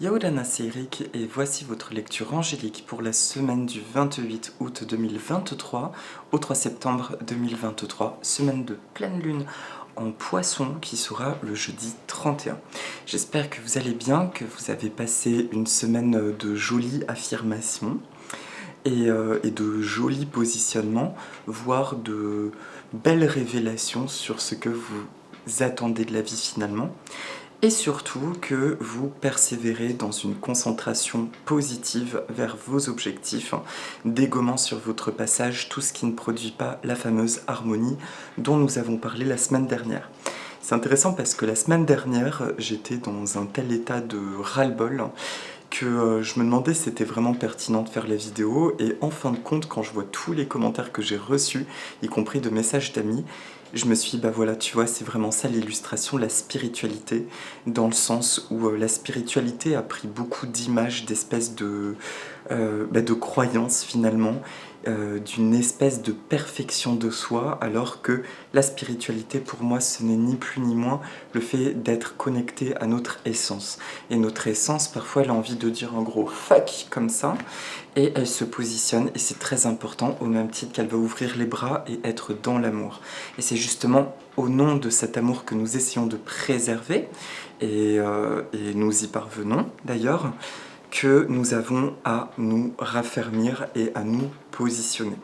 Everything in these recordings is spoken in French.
Yaoulana, c'est Eric et voici votre lecture angélique pour la semaine du 28 août 2023 au 3 septembre 2023, semaine de pleine lune en poisson qui sera le jeudi 31. J'espère que vous allez bien, que vous avez passé une semaine de jolies affirmations et de jolis positionnements, voire de belles révélations sur ce que vous attendez de la vie finalement. Et surtout que vous persévérez dans une concentration positive vers vos objectifs, dégommant sur votre passage tout ce qui ne produit pas la fameuse harmonie dont nous avons parlé la semaine dernière. C'est intéressant parce que la semaine dernière, j'étais dans un tel état de ras-le-bol que je me demandais si c'était vraiment pertinent de faire la vidéo, et en fin de compte, quand je vois tous les commentaires que j'ai reçus, y compris de messages d'amis, je me suis dit, bah voilà, tu vois, c'est vraiment ça l'illustration, la spiritualité, dans le sens où la spiritualité a pris beaucoup d'images, d'espèces de croyances finalement, d'une espèce de perfection de soi, alors que la spiritualité pour moi ce n'est ni plus ni moins le fait d'être connecté à notre essence. Et notre essence, parfois elle a envie de dire en gros fuck comme ça, et elle se positionne, et c'est très important, au même titre qu'elle va ouvrir les bras et être dans l'amour. Et c'est justement au nom de cet amour que nous essayons de préserver, et nous y parvenons d'ailleurs, que nous avons à nous raffermir et à nous positionner.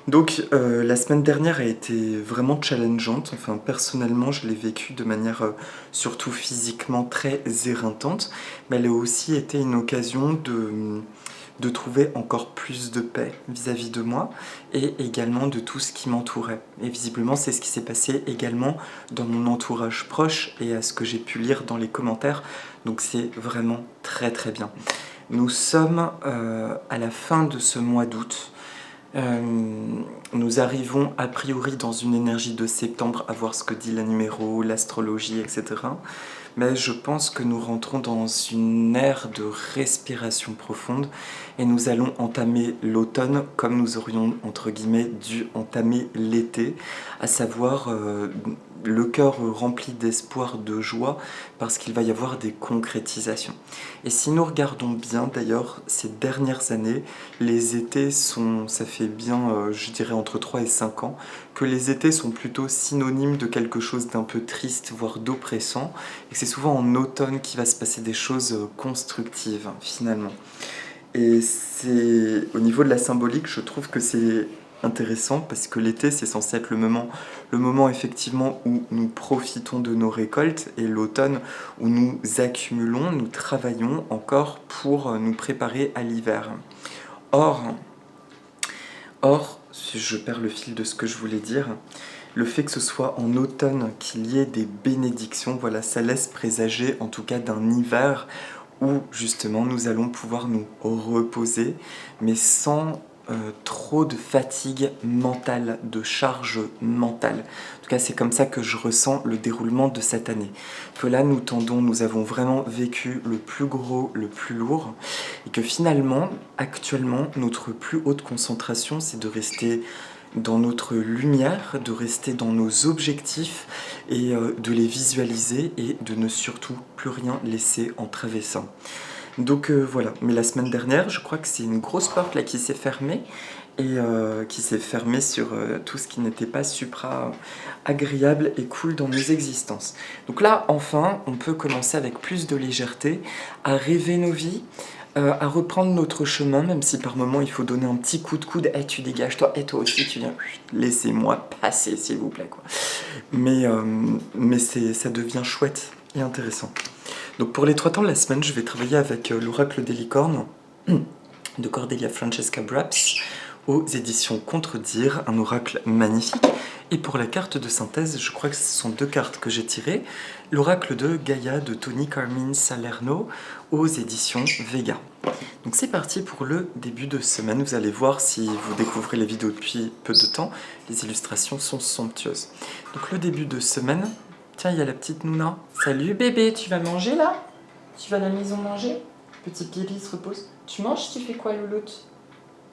Donc la semaine dernière a été vraiment challengeante, enfin personnellement je l'ai vécue de manière surtout physiquement très éreintante, mais elle a aussi été une occasion de trouver encore plus de paix vis-à-vis de moi et également de tout ce qui m'entourait. Et visiblement c'est ce qui s'est passé également dans mon entourage proche et à ce que j'ai pu lire dans les commentaires, donc c'est vraiment très très bien. Nous sommes à la fin de ce mois d'août. Nous arrivons a priori dans une énergie de septembre, à voir ce que dit la numéro, l'astrologie, etc. Mais je pense que nous rentrons dans une ère de respiration profonde et nous allons entamer l'automne comme nous aurions, entre guillemets, dû entamer l'été, à savoir le cœur rempli d'espoir, de joie, parce qu'il va y avoir des concrétisations. Et si nous regardons bien, d'ailleurs, ces dernières années, les étés sont, ça fait bien, je dirais, entre 3 et 5 ans, que les étés sont plutôt synonymes de quelque chose d'un peu triste, voire d'oppressant, et que c'est souvent en automne qu'il va se passer des choses constructives, finalement. Et c'est au niveau de la symbolique, je trouve que c'est intéressant parce que l'été c'est censé être le moment effectivement où nous profitons de nos récoltes, et l'automne où nous accumulons, nous travaillons encore pour nous préparer à l'hiver. Or, je perds le fil de ce que je voulais dire, le fait que ce soit en automne qu'il y ait des bénédictions, voilà, ça laisse présager en tout cas d'un hiver où justement nous allons pouvoir nous reposer, mais sans trop de fatigue mentale, de charge mentale. En tout cas, c'est comme ça que je ressens le déroulement de cette année. Que là, nous avons vraiment vécu le plus gros, le plus lourd, et que finalement, actuellement, notre plus haute concentration, c'est de rester dans notre lumière, de rester dans nos objectifs et de les visualiser et de ne surtout plus rien laisser en traversant. Donc voilà, mais la semaine dernière, je crois que c'est une grosse porte là qui s'est fermée, et qui s'est fermée sur tout ce qui n'était pas supra agréable et cool dans nos existences. Donc là, enfin, on peut commencer avec plus de légèreté à rêver nos vies, à reprendre notre chemin, même si par moment il faut donner un petit coup de coude. Hey, tu dégages toi, et toi aussi tu viens, laissez-moi passer s'il vous plaît, quoi. Mais ça devient chouette et intéressant. Donc pour les 3 temps de la semaine, je vais travailler avec l'oracle des licornes de Cordelia Francesca Braps aux éditions Contredire, un oracle magnifique. Et pour la carte de synthèse, je crois que ce sont 2 cartes que j'ai tirées. L'oracle de Gaïa de Tony Carmine Salerno aux éditions Vega. Donc c'est parti pour le début de semaine. Vous allez voir, si vous découvrez les vidéos depuis peu de temps, les illustrations sont somptueuses. Donc le début de semaine, tiens, il y a la petite Nouna. Salut bébé, tu vas manger là? Tu vas à la maison manger? Petit Pili se repose. Tu manges, tu fais quoi louloute?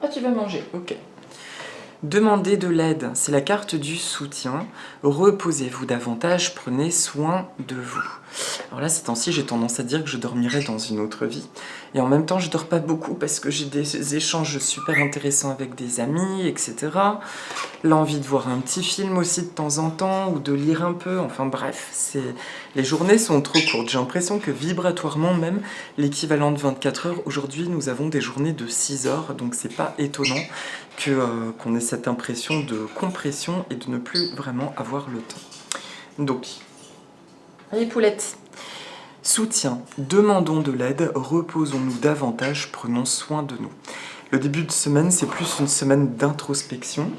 Ah, tu vas manger, ok. Demandez de l'aide, c'est la carte du soutien. Reposez-vous davantage, prenez soin de vous. Alors là, ces temps-ci, j'ai tendance à dire que je dormirai dans une autre vie. Et en même temps, je dors pas beaucoup parce que j'ai des échanges super intéressants avec des amis, etc. L'envie de voir un petit film aussi de temps en temps, ou de lire un peu, enfin bref, les journées sont trop courtes. J'ai l'impression que vibratoirement même, l'équivalent de 24 heures, aujourd'hui nous avons des journées de 6 heures, donc c'est pas étonnant qu'on ait cette impression de compression et de ne plus vraiment avoir le temps. Donc, allez poulettes, soutien, demandons de l'aide, reposons-nous davantage, prenons soin de nous. Le début de semaine, c'est plus une semaine d'introspection,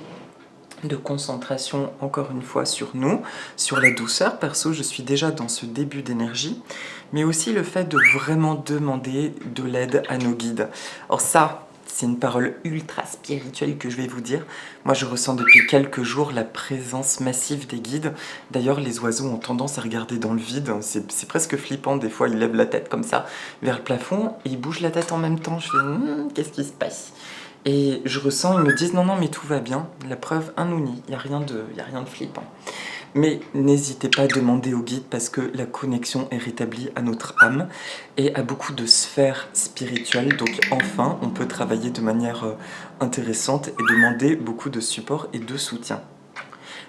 de concentration encore une fois sur nous, sur la douceur. Perso, je suis déjà dans ce début d'énergie, mais aussi le fait de vraiment demander de l'aide à nos guides. Alors ça, c'est une parole ultra spirituelle que je vais vous dire. Moi, je ressens depuis quelques jours la présence massive des guides. D'ailleurs, les oiseaux ont tendance à regarder dans le vide. C'est presque flippant. Des fois, ils lèvent la tête comme ça vers le plafond et ils bougent la tête en même temps. Je fais qu'est-ce qui se passe ? Et je ressens, ils me disent non, mais tout va bien, la preuve, un ouni, il n'y a rien de flippant. Mais n'hésitez pas à demander au guide parce que la connexion est rétablie à notre âme et à beaucoup de sphères spirituelles. Donc enfin, on peut travailler de manière intéressante et demander beaucoup de support et de soutien.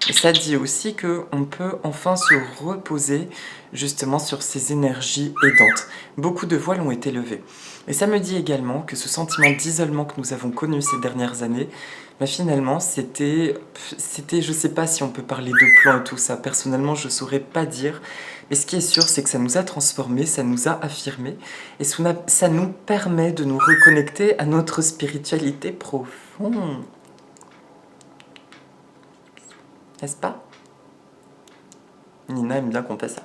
Et ça dit aussi qu'on peut enfin se reposer justement sur ces énergies aidantes. Beaucoup de voiles ont été levés. Et ça me dit également que ce sentiment d'isolement que nous avons connu ces dernières années, finalement, c'était, je sais pas si on peut parler de plan et tout ça. Personnellement, je saurais pas dire. Mais ce qui est sûr, c'est que ça nous a transformés, ça nous a affirmés. Et ça nous permet de nous reconnecter à notre spiritualité profonde. N'est-ce pas? Nina aime bien qu'on fasse ça.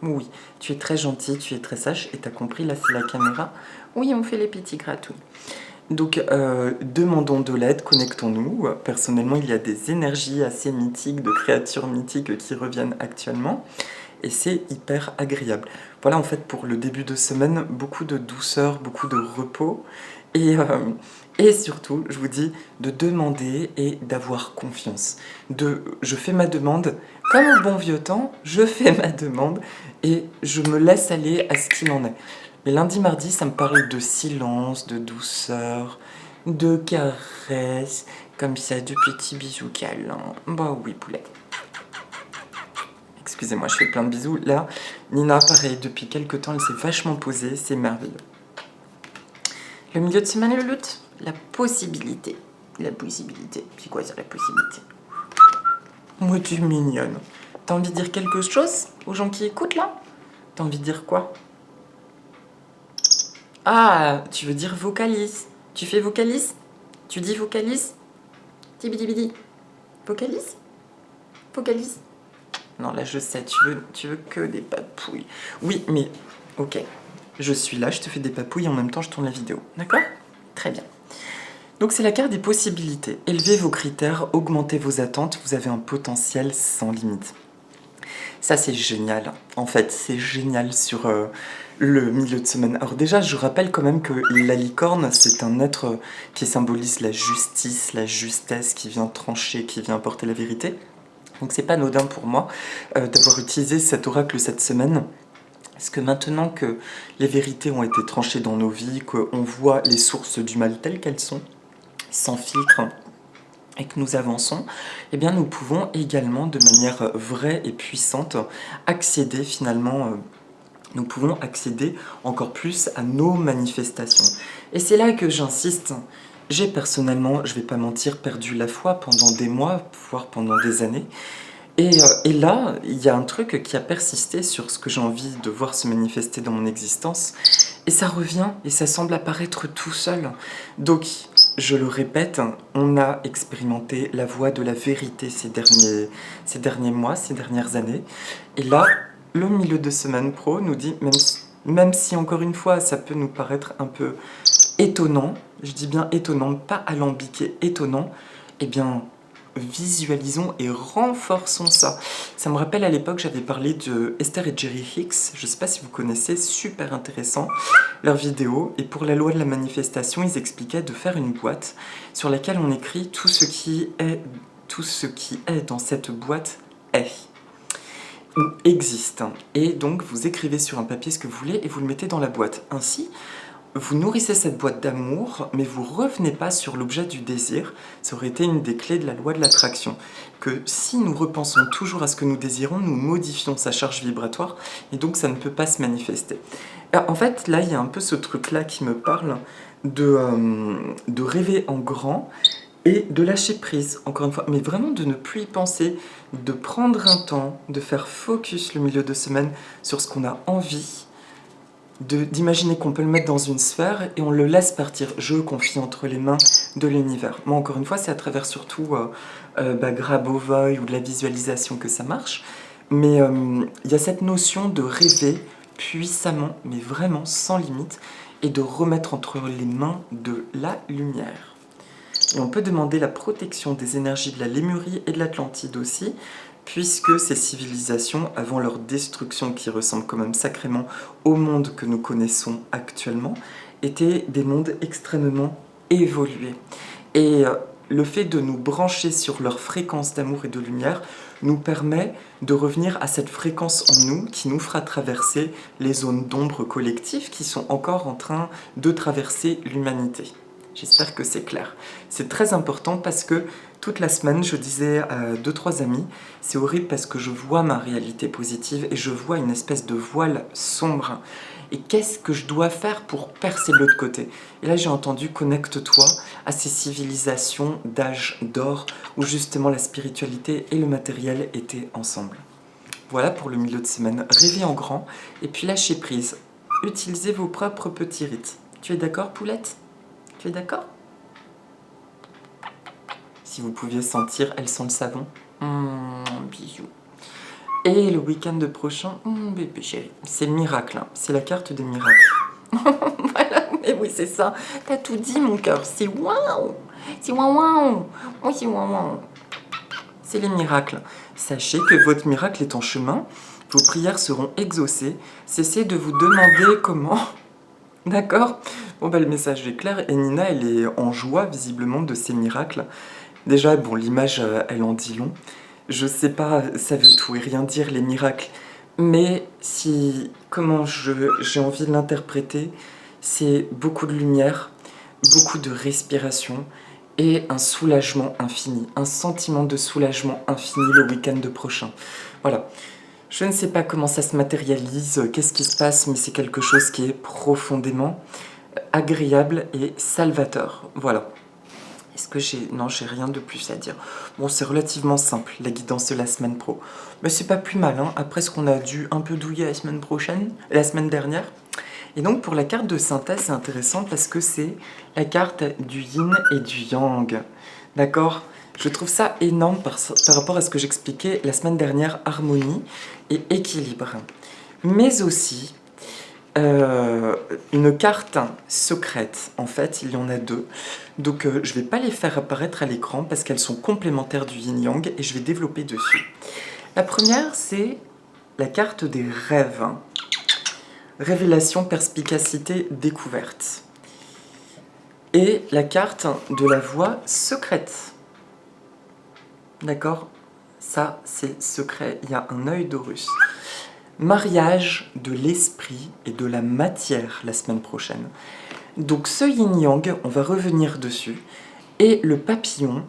Oui, tu es très gentil, tu es très sage et t'as compris, là c'est la caméra. Oui, on fait les petits gratouilles. Donc, demandons de l'aide, connectons-nous. Personnellement, il y a des énergies assez mythiques, de créatures mythiques qui reviennent actuellement. Et c'est hyper agréable. Voilà, en fait, pour le début de semaine, beaucoup de douceur, beaucoup de repos. Et surtout, je vous dis, de demander et d'avoir confiance. Je fais ma demande, comme au bon vieux temps, je fais ma demande et je me laisse aller à ce qu'il en est. Mais lundi, mardi, ça me parle de silence, de douceur, de caresses, comme ça, de petits bisous câlins. Bah oui, poulet. Excusez-moi, je fais plein de bisous. Là, Nina, pareil, depuis quelques temps, elle s'est vachement posée, c'est merveilleux. Le milieu de semaine, le loot, la possibilité. La possibilité. C'est quoi, c'est la possibilité? Moi, tu es mignonne. T'as envie de dire quelque chose aux gens qui écoutent, là? T'as envie de dire quoi? Ah, tu veux dire vocalise. Tu fais vocalise? Tu dis vocalise? Tibidi-bidi. Vocalise? Vocalise? Non, là, je sais, tu veux que des papouilles. Oui, mais, ok. Je suis là, je te fais des papouilles et en même temps, je tourne la vidéo. D'accord? Très bien. Donc, c'est la carte des possibilités. Élevez vos critères, augmentez vos attentes, vous avez un potentiel sans limite. Ça, c'est génial. En fait, c'est génial sur le milieu de semaine. Alors déjà, je rappelle quand même que la licorne, c'est un être qui symbolise la justice, la justesse, qui vient trancher, qui vient apporter la vérité. Donc, c'est pas anodin pour moi d'avoir utilisé cet oracle cette semaine. Parce que maintenant que les vérités ont été tranchées dans nos vies, qu'on voit les sources du mal telles qu'elles sont, sans filtre, et que nous avançons, eh bien nous pouvons également, de manière vraie et puissante, accéder finalement, nous pouvons accéder encore plus à nos manifestations. Et c'est là que j'insiste. J'ai personnellement, je vais pas mentir, perdu la foi pendant des mois, voire pendant des années. Et là, il y a un truc qui a persisté sur ce que j'ai envie de voir se manifester dans mon existence. Et ça revient, et ça semble apparaître tout seul. Donc, je le répète, on a expérimenté la voie de la vérité ces derniers mois, ces dernières années. Et là, le milieu de semaine pro nous dit, même si encore une fois, ça peut nous paraître un peu étonnant, je dis bien étonnant, pas alambiqué, étonnant, eh bien, visualisons et renforçons ça. Ça me rappelle à l'époque, j'avais parlé de Esther et Jerry Hicks, je ne sais pas si vous connaissez, super intéressant, leur vidéo. Et pour la loi de la manifestation, ils expliquaient de faire une boîte sur laquelle on écrit tout ce qui est dans cette boîte est. ou existe. Et donc vous écrivez sur un papier ce que vous voulez et vous le mettez dans la boîte. Ainsi, vous nourrissez cette boîte d'amour, mais vous ne revenez pas sur l'objet du désir. Ça aurait été une des clés de la loi de l'attraction. Que si nous repensons toujours à ce que nous désirons, nous modifions sa charge vibratoire, et donc ça ne peut pas se manifester. En fait, là, il y a un peu ce truc-là qui me parle de rêver en grand et de lâcher prise, encore une fois, mais vraiment de ne plus y penser, de prendre un temps, de faire focus le milieu de semaine sur ce qu'on a envie, d'imaginer qu'on peut le mettre dans une sphère et on le laisse partir. Je confie entre les mains de l'univers. Moi, encore une fois, c'est à travers surtout Grabovoi ou de la visualisation que ça marche. Mais il y a cette notion de rêver puissamment, mais vraiment sans limite, et de remettre entre les mains de la lumière. Et on peut demander la protection des énergies de la Lémurie et de l'Atlantide aussi, puisque ces civilisations, avant leur destruction qui ressemble quand même sacrément au monde que nous connaissons actuellement, étaient des mondes extrêmement évolués. Et le fait de nous brancher sur leur fréquence d'amour et de lumière nous permet de revenir à cette fréquence en nous qui nous fera traverser les zones d'ombre collectives qui sont encore en train de traverser l'humanité. J'espère que c'est clair. C'est très important parce que toute la semaine, je disais à 2-3 amis, c'est horrible parce que je vois ma réalité positive et je vois une espèce de voile sombre. Et qu'est-ce que je dois faire pour percer de l'autre côté? Et là, j'ai entendu connecte-toi à ces civilisations d'âge d'or où justement la spiritualité et le matériel étaient ensemble. Voilà pour le milieu de semaine. Rêvez en grand et puis lâchez prise. Utilisez vos propres petits rites. Tu es d'accord, Poulette? Tu es d'accord? Si vous pouviez sentir, elle sent le savon. Bisous. Et le week-end prochain, bébé chéri, c'est le miracle, hein. C'est la carte des miracles. Voilà, mais oui, c'est ça. T'as tout dit, mon cœur. C'est waouh. C'est waouh. Oui, c'est waouh. C'est les miracles. Sachez que votre miracle est en chemin. Vos prières seront exaucées. Cessez de vous demander comment. D'accord? Bon, bah, le message est clair et Nina, elle est en joie visiblement de ces miracles. Déjà, bon, l'image, elle en dit long. Je sais pas, ça veut tout et rien dire, les miracles. Mais comment j'ai envie de l'interpréter, c'est beaucoup de lumière, beaucoup de respiration et un soulagement infini, un sentiment de soulagement infini le week-end prochain. Voilà. Je ne sais pas comment ça se matérialise, qu'est-ce qui se passe, mais c'est quelque chose qui est profondément agréable et salvateur. Voilà. Est-ce que j'ai... Non, j'ai rien de plus à dire. Bon, c'est relativement simple, la guidance de la semaine pro. Mais c'est pas plus mal, hein, après ce qu'on a dû un peu douiller la semaine dernière. Et donc, pour la carte de synthèse, c'est intéressant parce que c'est la carte du yin et du yang. D'accord? Je trouve ça énorme par rapport à ce que j'expliquais la semaine dernière, harmonie et équilibre. Mais aussi, une carte secrète, en fait, il y en a deux. Donc je ne vais pas les faire apparaître à l'écran parce qu'elles sont complémentaires du yin-yang et je vais développer dessus. La première, c'est la carte des rêves. Révélation, perspicacité, découverte. Et la carte de la voie secrète. D'accord? Ça, c'est secret. Il y a un œil d'Horus. Mariage de l'esprit et de la matière la semaine prochaine. Donc ce yin-yang, on va revenir dessus. Et le papillon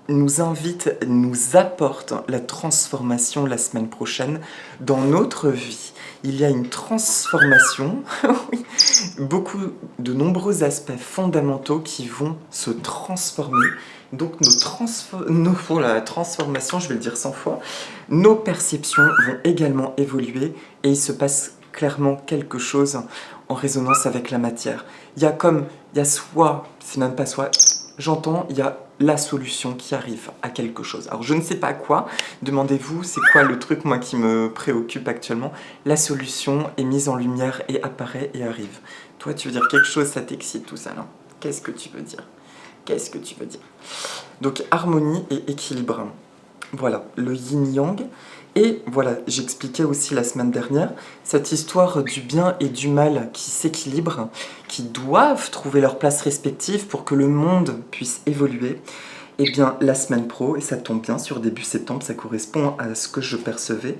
nous invite, nous apporte la transformation la semaine prochaine dans notre vie. Il y a une transformation, oui, de nombreux aspects fondamentaux qui vont se transformer. Donc pour la transformation, je vais le dire 100 fois, nos perceptions vont également évoluer et il se passe clairement quelque chose en résonance avec la matière. Il y a soit, c'est même pas soit, j'entends, il y a la solution qui arrive à quelque chose. Alors je ne sais pas quoi, demandez-vous, c'est quoi le truc moi qui me préoccupe actuellement. La solution est mise en lumière et apparaît et arrive. Toi tu veux dire quelque chose, ça t'excite tout ça, non? Qu'est-ce que tu veux dire? Qu'est-ce que tu veux dire? Donc harmonie et équilibre. Voilà, le yin-yang. Et voilà, j'expliquais aussi la semaine dernière, cette histoire du bien et du mal qui s'équilibrent, qui doivent trouver leur place respective pour que le monde puisse évoluer. Eh bien, la semaine pro, et ça tombe bien, sur début septembre, ça correspond à ce que je percevais,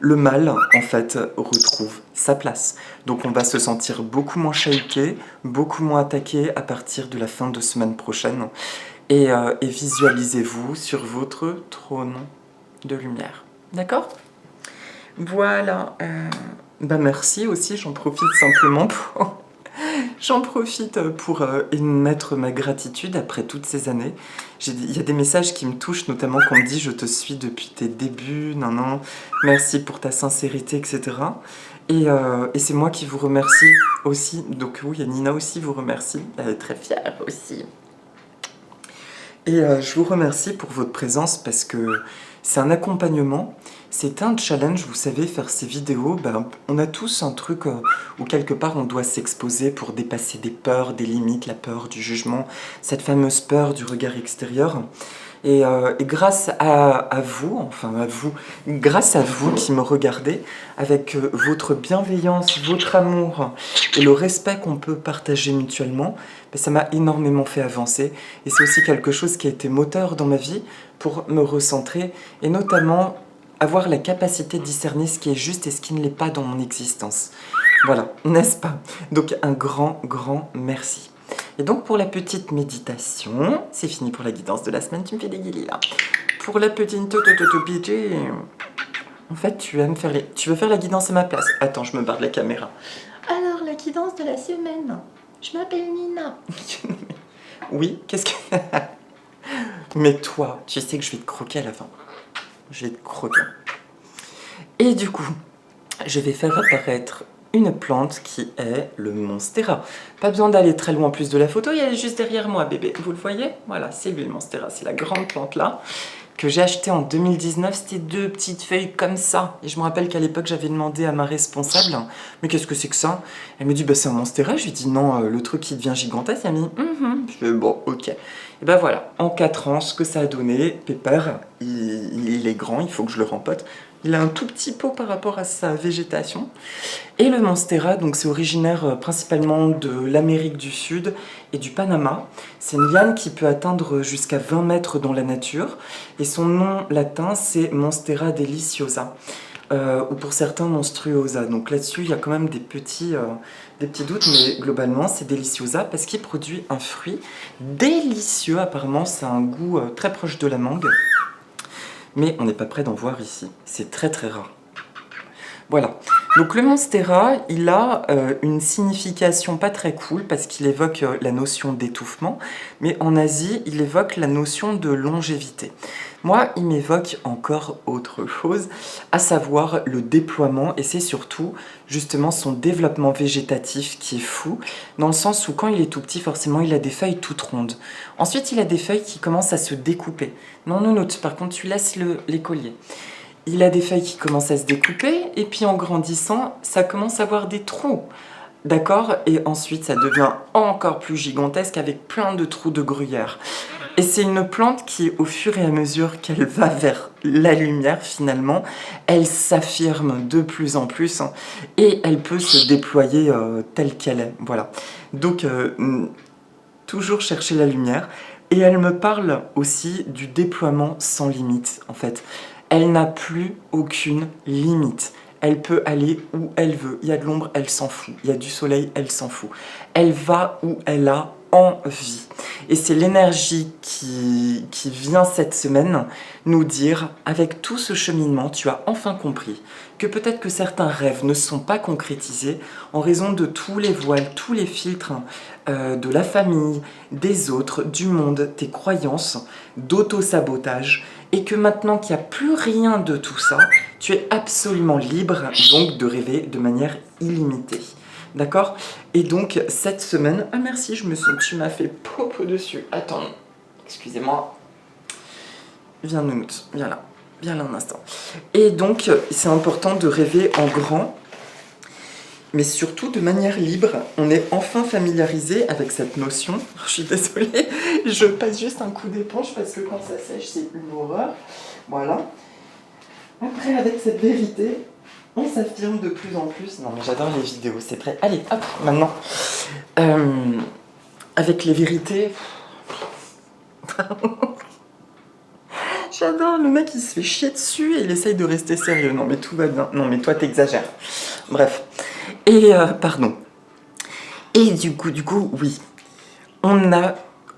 le mal, en fait, retrouve sa place. Donc on va se sentir beaucoup moins shaké, beaucoup moins attaqué à partir de la fin de semaine prochaine. Et visualisez-vous sur votre trône de lumière. D'accord? Voilà. Merci aussi, j'en profite simplement pour... J'en profite pour émettre ma gratitude après toutes ces années. Il y a des messages qui me touchent, notamment qu'on me dit « Je te suis depuis tes débuts, non, merci pour ta sincérité, etc. » Et c'est moi qui vous remercie aussi. Donc oui, Nina aussi vous remercie. Elle est très fière aussi. Et je vous remercie pour votre présence parce que c'est un accompagnement, c'est un challenge, vous savez, faire ces vidéos, on a tous un truc où quelque part on doit s'exposer pour dépasser des peurs, des limites, la peur du jugement, cette fameuse peur du regard extérieur. Et grâce à vous, grâce à vous qui me regardez, avec votre bienveillance, votre amour et le respect qu'on peut partager mutuellement, ça m'a énormément fait avancer. Et c'est aussi quelque chose qui a été moteur dans ma vie pour me recentrer et notamment avoir la capacité de discerner ce qui est juste et ce qui ne l'est pas dans mon existence. Voilà, n'est-ce pas? Donc un grand, grand merci. Et donc pour la petite méditation, c'est fini pour la guidance de la semaine, tu me fais des guilis là. Pour la petite PJ, en fait tu veux faire la guidance à ma place. Attends, je me barre de la caméra. Alors la guidance de la semaine, je m'appelle Nina. Oui, qu'est-ce que... Mais toi, tu sais que je vais te croquer à la fin. Je vais te croquer. Et du coup, je vais faire apparaître une plante qui est le Monstera. Pas besoin d'aller très loin plus de la photo, il est juste derrière moi, bébé. Vous le voyez? Voilà, c'est lui le Monstera, c'est la grande plante là que j'ai acheté en 2019. C'était 2 petites feuilles comme ça. Et je me rappelle qu'à l'époque, j'avais demandé à ma responsable, mais qu'est-ce que c'est que ça? Elle me dit, c'est un Monstera. Je lui dis, non, le truc qui devient gigantesque. Elle m'a dit, Je fais, bon, ok. Et voilà, en 4 ans, ce que ça a donné, Pépère, il est grand, il faut que je le rempote. Il a un tout petit pot par rapport à sa végétation. Et le Monstera, donc c'est originaire principalement de l'Amérique du Sud et du Panama. C'est une liane qui peut atteindre jusqu'à 20 mètres dans la nature. Et son nom latin, c'est Monstera deliciosa. Ou pour certains, monstruosa. Donc là-dessus, il y a quand même des petits doutes, mais globalement, c'est deliciosa parce qu'il produit un fruit délicieux. Apparemment, ça a un goût très proche de la mangue. Mais on n'est pas prêt d'en voir ici. C'est très très rare. Voilà. Donc le Monstera, il a une signification pas très cool parce qu'il évoque la notion d'étouffement, mais en Asie, il évoque la notion de longévité. Moi, il m'évoque encore autre chose, à savoir le déploiement, et c'est surtout justement son développement végétatif qui est fou, dans le sens où quand il est tout petit, forcément, il a des feuilles toutes rondes. Ensuite, il a des feuilles qui commencent à se découper. Non, par contre, tu laisses l'écolier. Il a des feuilles qui commencent à se découper, et puis en grandissant, ça commence à avoir des trous. D'accord? Et ensuite, ça devient encore plus gigantesque avec plein de trous de gruyère. Et c'est une plante qui, au fur et à mesure qu'elle va vers la lumière, finalement, elle s'affirme de plus en plus et elle peut se déployer telle qu'elle est. Voilà. Donc, toujours chercher la lumière. Et elle me parle aussi du déploiement sans limite, en fait. Elle n'a plus aucune limite. Elle peut aller où elle veut. Il y a de l'ombre, elle s'en fout. Il y a du soleil, elle s'en fout. Elle va où elle a envie. Et c'est l'énergie qui vient cette semaine nous dire, avec tout ce cheminement, tu as enfin compris que peut-être que certains rêves ne sont pas concrétisés en raison de tous les voiles, tous les filtres de la famille, des autres, du monde, tes croyances, d'auto-sabotage, et que maintenant qu'il n'y a plus rien de tout ça, tu es absolument libre donc de rêver de manière illimitée. D'accord? Et donc, cette semaine... Ah merci, tu m'as fait pop dessus. Attends, excusez-moi. Viens, Nounoute, viens là. Viens là un instant. Et donc, c'est important de rêver en grand, mais surtout de manière libre. On est enfin familiarisé avec cette notion. Je suis désolée, je passe juste un coup d'éponge parce que quand ça sèche, c'est une horreur. Voilà. Après, avec cette vérité... on s'affirme de plus en plus. Non mais j'adore les vidéos, c'est prêt. Allez, hop, maintenant. Avec les vérités... J'adore, le mec il se fait chier dessus et il essaye de rester sérieux. Non mais tout va bien. Non mais toi t'exagères. Bref. Et pardon. Et du coup, oui.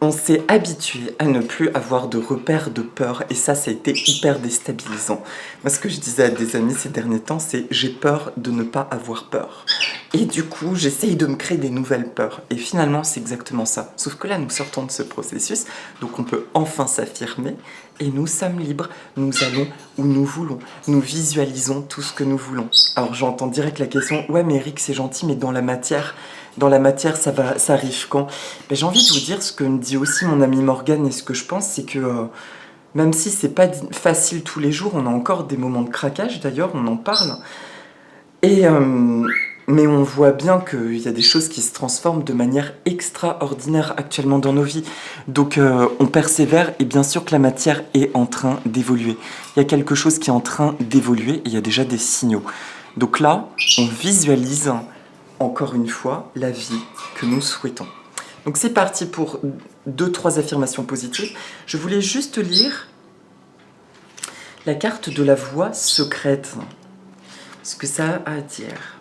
On s'est habitué à ne plus avoir de repères de peur et ça a été hyper déstabilisant. Moi, ce que je disais à des amis ces derniers temps, c'est j'ai peur de ne pas avoir peur. Et du coup, j'essaye de me créer des nouvelles peurs. Et finalement, c'est exactement ça. Sauf que là, nous sortons de ce processus, donc on peut enfin s'affirmer et nous sommes libres. Nous allons où nous voulons. Nous visualisons tout ce que nous voulons. Alors, j'entends direct la question, ouais, mais Eric, c'est gentil, mais dans la matière, ça arrive quand? Ben, j'ai envie de vous dire ce que me dit aussi mon amie Morgane et ce que je pense, c'est que même si c'est pas facile tous les jours, on a encore des moments de craquage, d'ailleurs, on en parle. Et mais on voit bien qu'il y a des choses qui se transforment de manière extraordinaire actuellement dans nos vies. Donc on persévère et bien sûr que la matière est en train d'évoluer. Il y a quelque chose qui est en train d'évoluer et il y a déjà des signaux. Donc là, on visualise encore une fois la vie que nous souhaitons. Donc c'est parti pour 2-3 affirmations positives. Je voulais juste lire la carte de la voix secrète. Ce que ça a à dire.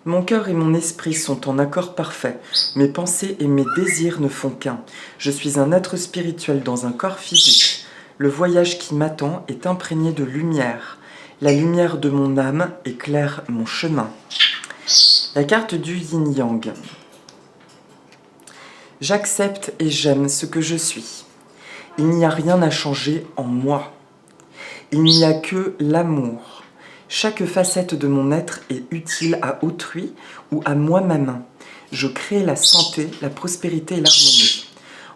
Mon cœur et mon esprit sont en accord parfait. Mes pensées et mes désirs ne font qu'un. Je suis un être spirituel dans un corps physique. Le voyage qui m'attend est imprégné de lumière. La lumière de mon âme éclaire mon chemin. La carte du yin-yang. J'accepte et j'aime ce que je suis. Il n'y a rien à changer en moi. Il n'y a que l'amour. Chaque facette de mon être est utile à autrui ou à moi-même. Je crée la santé, la prospérité et l'harmonie.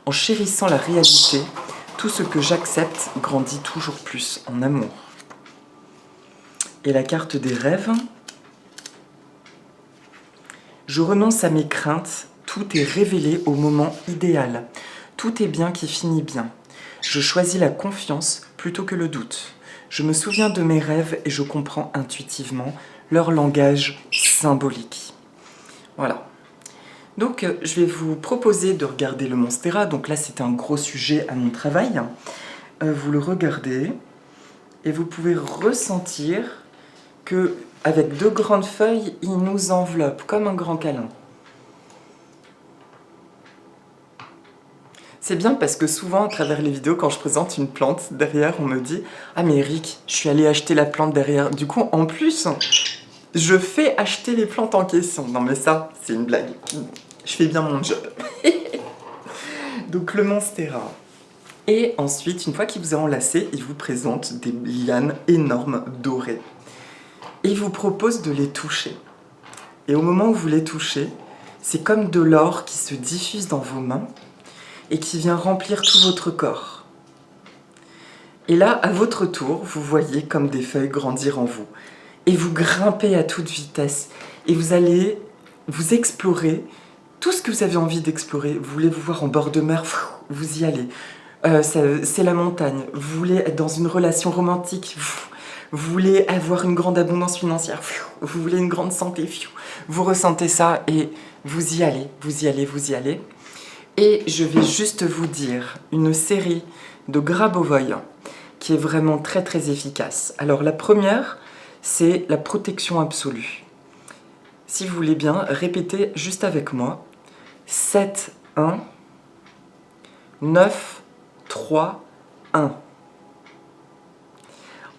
En chérissant la réalité, tout ce que j'accepte grandit toujours plus en amour. Et la carte des rêves. Je renonce à mes craintes, tout est révélé au moment idéal. Tout est bien qui finit bien. Je choisis la confiance plutôt que le doute. Je me souviens de mes rêves et je comprends intuitivement leur langage symbolique. Voilà. Donc, je vais vous proposer de regarder le Monstera. Donc là, c'est un gros sujet à mon travail. Vous le regardez et vous pouvez ressentir que, avec 2 grandes feuilles, il nous enveloppe comme un grand câlin. C'est bien parce que souvent, à travers les vidéos, quand je présente une plante, derrière, on me dit « Ah mais Eric, je suis allée acheter la plante derrière. » Du coup, en plus, je fais acheter les plantes en question. Non mais ça, c'est une blague. Je fais bien mon job. Donc le Monstera. Et ensuite, une fois qu'il vous a enlacé, il vous présente des lianes énormes dorées. Et il vous propose de les toucher. Et au moment où vous les touchez, c'est comme de l'or qui se diffuse dans vos mains et qui vient remplir tout votre corps. Et là, à votre tour, vous voyez comme des feuilles grandir en vous. Et vous grimpez à toute vitesse. Et vous allez vous explorer tout ce que vous avez envie d'explorer. Vous voulez vous voir en bord de mer, vous y allez. C'est la montagne. Vous voulez être dans une relation romantique, vous voulez avoir une grande abondance financière, vous voulez une grande santé, vous ressentez ça et vous y allez, vous y allez, vous y allez. Et je vais juste vous dire une série de Grabovoi qui est vraiment très très efficace. Alors la première, c'est la protection absolue. Si vous voulez bien, répétez juste avec moi. 7, 1, 9, 3, 1.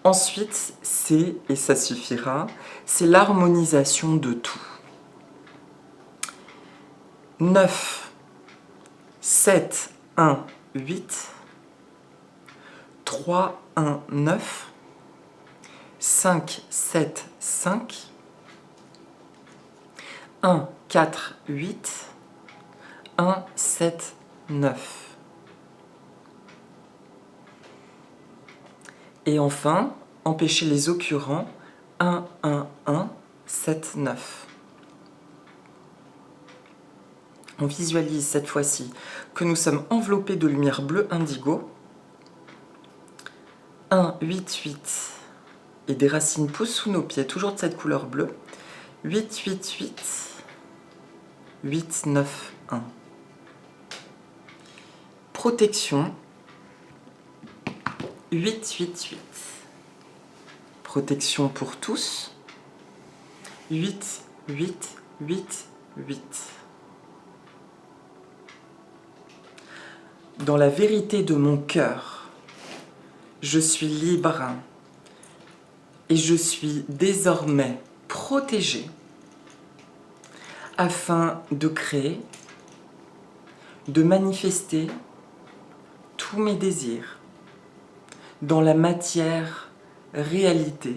Ensuite, c'est, et ça suffira, c'est l'harmonisation de tout. 9, 7, 1, 8, 3, 1, 9, 5, 7, 5, 1, 4, 8, 1, 7, 9. Et enfin, empêcher les occurrents, 1, 1, 1, 7, 9. On visualise cette fois-ci que nous sommes enveloppés de lumière bleue indigo. 1, 8, 8. Et des racines poussent sous nos pieds, toujours de cette couleur bleue. 8, 8, 8. 8, 9, 1. Protection 8, 8, 8. Protection pour tous. 8, 8, 8, 8. Dans la vérité de mon cœur, je suis libre et je suis désormais protégé afin de créer, de manifester tous mes désirs dans la matière réalité,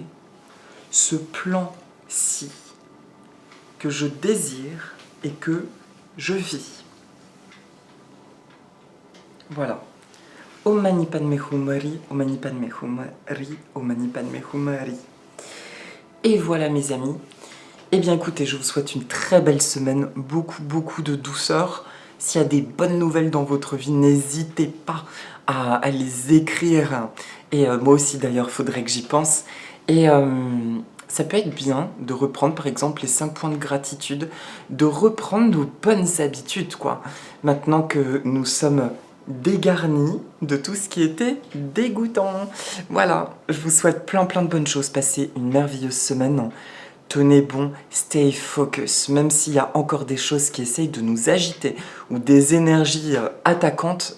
ce plan-ci que je désire et que je vis. Voilà. Om Mani Padme Hum Mari, Om Mani Padme Hum Mari, Om Mani Padme Hum Mari. Et voilà mes amis. Eh bien écoutez, je vous souhaite une très belle semaine, beaucoup de douceur. S'il y a des bonnes nouvelles dans votre vie, n'hésitez pas à les écrire. Et moi aussi d'ailleurs, il faudrait que j'y pense. Et ça peut être bien de reprendre par exemple les 5 points de gratitude, de reprendre nos bonnes habitudes, quoi. Maintenant que nous sommes dégarnis de tout ce qui était dégoûtant. Voilà, je vous souhaite plein de bonnes choses. Passez une merveilleuse semaine. Tenez bon, stay focus, même s'il y a encore des choses qui essayent de nous agiter ou des énergies attaquantes,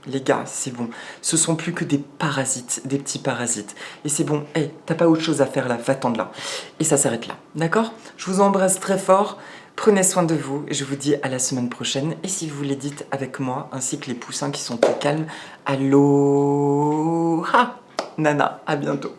les gars, c'est bon, ce sont plus que des parasites, des petits parasites. Et c'est bon, t'as pas autre chose à faire là, va-t'en de là. Et ça s'arrête là, d'accord? Je vous embrasse très fort, prenez soin de vous, et je vous dis à la semaine prochaine. Et si vous l'éditez avec moi, ainsi que les poussins qui sont au calme, aloha, Nana, à bientôt.